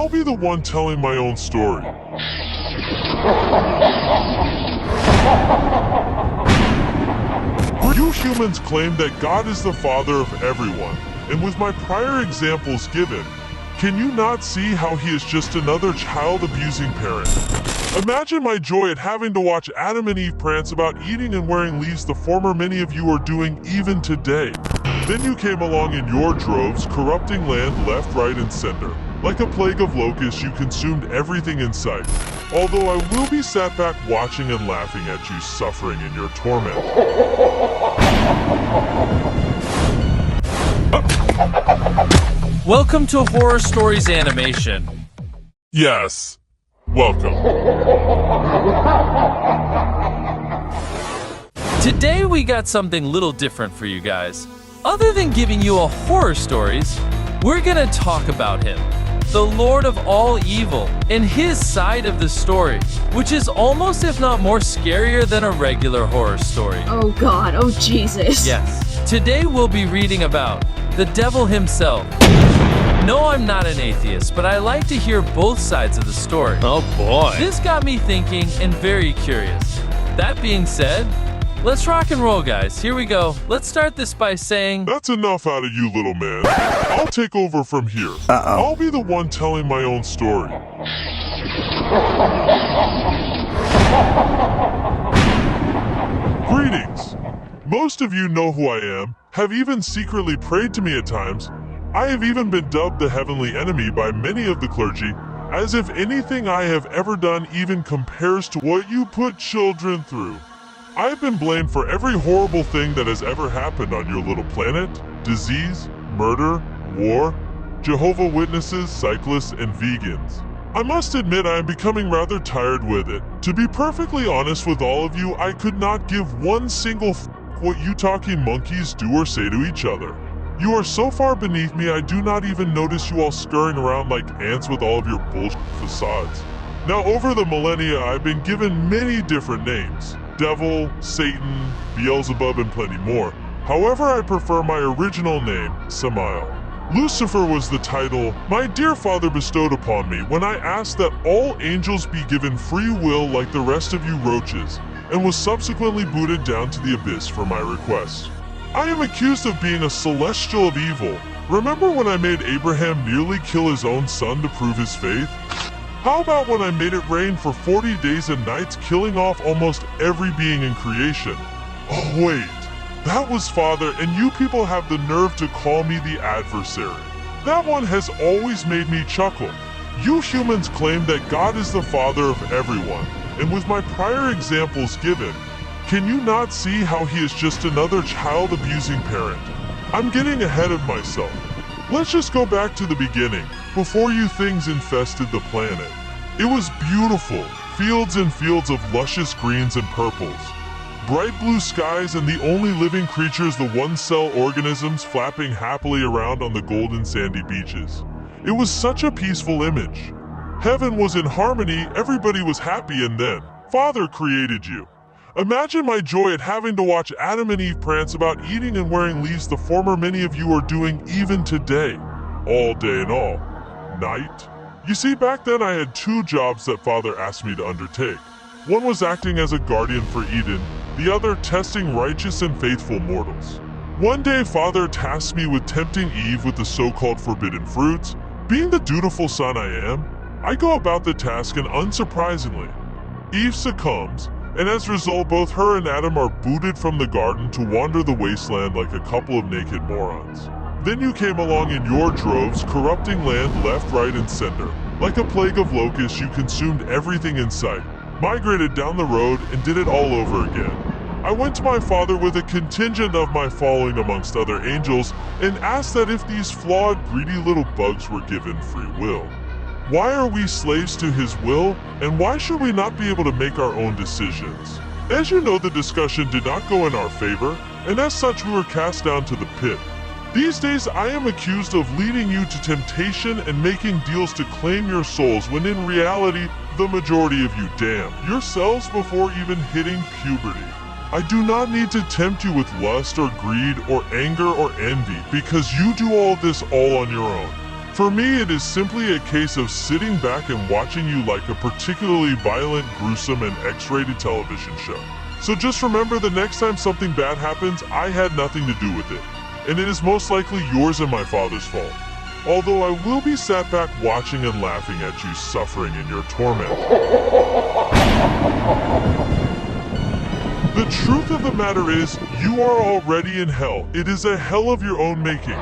I'll be the one telling my own story. You humans claim that God is the father of everyone, and with my prior examples given, can you not see how he is just another child-abusing parent? Imagine my joy at having to watch Adam and Eve prance about eating and wearing leaves, the former many of you are doing even today. Then you came along in your droves, corrupting land left, right, and center. Like a plague of locusts, you consumed everything in sight. Although I will be sat back watching and laughing at you suffering in your torment. Welcome to Horror Stories Animation. Yes, welcome. Today we got something little different for you guys. Other than giving you a horror stories, we're gonna talk about him, the Lord of all evil, and his side of the story, which is almost if not more scarier than a regular horror story. Oh God, oh Jesus. Yes, today we'll be reading about the devil himself. No, I'm not an atheist, but I like to hear both sides of the story. Oh boy. This got me thinking and very curious. That being said, let's rock and roll, guys. Here we go. Let's start this by saying... That's enough out of you, little man. I'll take over from here. I'll be the one telling my own story. Greetings. Most of you know who I am, have even secretly prayed to me at times. I have even been dubbed the heavenly enemy by many of the clergy, as if anything I have ever done even compares to what you put children through. I've been blamed for every horrible thing that has ever happened on your little planet: disease, murder, war, Jehovah Witnesses, cyclists, and vegans. I must admit I am becoming rather tired with it. To be perfectly honest with all of you, I could not give one single what you talking monkeys do or say to each other. You are so far beneath me I do not even notice you all scurrying around like ants with all of your bullshit facades. Now over the millennia I've been given many different names: Devil, Satan, Beelzebub, and plenty more. However, I prefer my original name, Samael. Lucifer was the title my dear father bestowed upon me when I asked that all angels be given free will like the rest of you roaches, and was subsequently booted down to the abyss for my request. I am accused of being a celestial of evil. Remember when I made Abraham nearly kill his own son to prove his faith? How about when I made it rain for 40 days and nights, killing off almost every being in creation? Oh wait, that was Father, and you people have the nerve to call me the adversary. That one has always made me chuckle. You humans claim that God is the father of everyone, and with my prior examples given, can you not see how he is just another child-abusing parent? I'm getting ahead of myself. Let's just go back to the beginning, before you things infested the planet. It was beautiful, fields and fields of luscious greens and purples, bright blue skies, and the only living creatures, the one-cell organisms, flapping happily around on the golden sandy beaches. It was such a peaceful image. Heaven was in harmony, everybody was happy, and then Father created you. Imagine my joy at having to watch Adam and Eve prance about eating and wearing leaves, the former many of you are doing even today. All day and all night. You see, back then I had two jobs that Father asked me to undertake. One was acting as a guardian for Eden, the other testing righteous and faithful mortals. One day Father tasked me with tempting Eve with the so-called forbidden fruits. Being the dutiful son I am, I go about the task, and unsurprisingly, Eve succumbs, and as a result both her and Adam are booted from the garden to wander the wasteland like a couple of naked morons. Then you came along in your droves, corrupting land left, right, and center. Like a plague of locusts, you consumed everything in sight, migrated down the road, and did it all over again. I went to my father with a contingent of my following amongst other angels, and asked that if these flawed, greedy little bugs were given free will. Why are we slaves to his will, and why should we not be able to make our own decisions? As you know, the discussion did not go in our favor, and as such we were cast down to the pit. These days I am accused of leading you to temptation and making deals to claim your souls, when in reality the majority of you damn yourselves before even hitting puberty. I do not need to tempt you with lust or greed or anger or envy, because you do all this all on your own. For me, it is simply a case of sitting back and watching you like a particularly violent, gruesome, and X-rated television show. So just remember, the next time something bad happens, I had nothing to do with it. And it is most likely yours and my father's fault. Although I will be sat back watching and laughing at you suffering in your torment. The truth of the matter is, you are already in hell. It is a hell of your own making.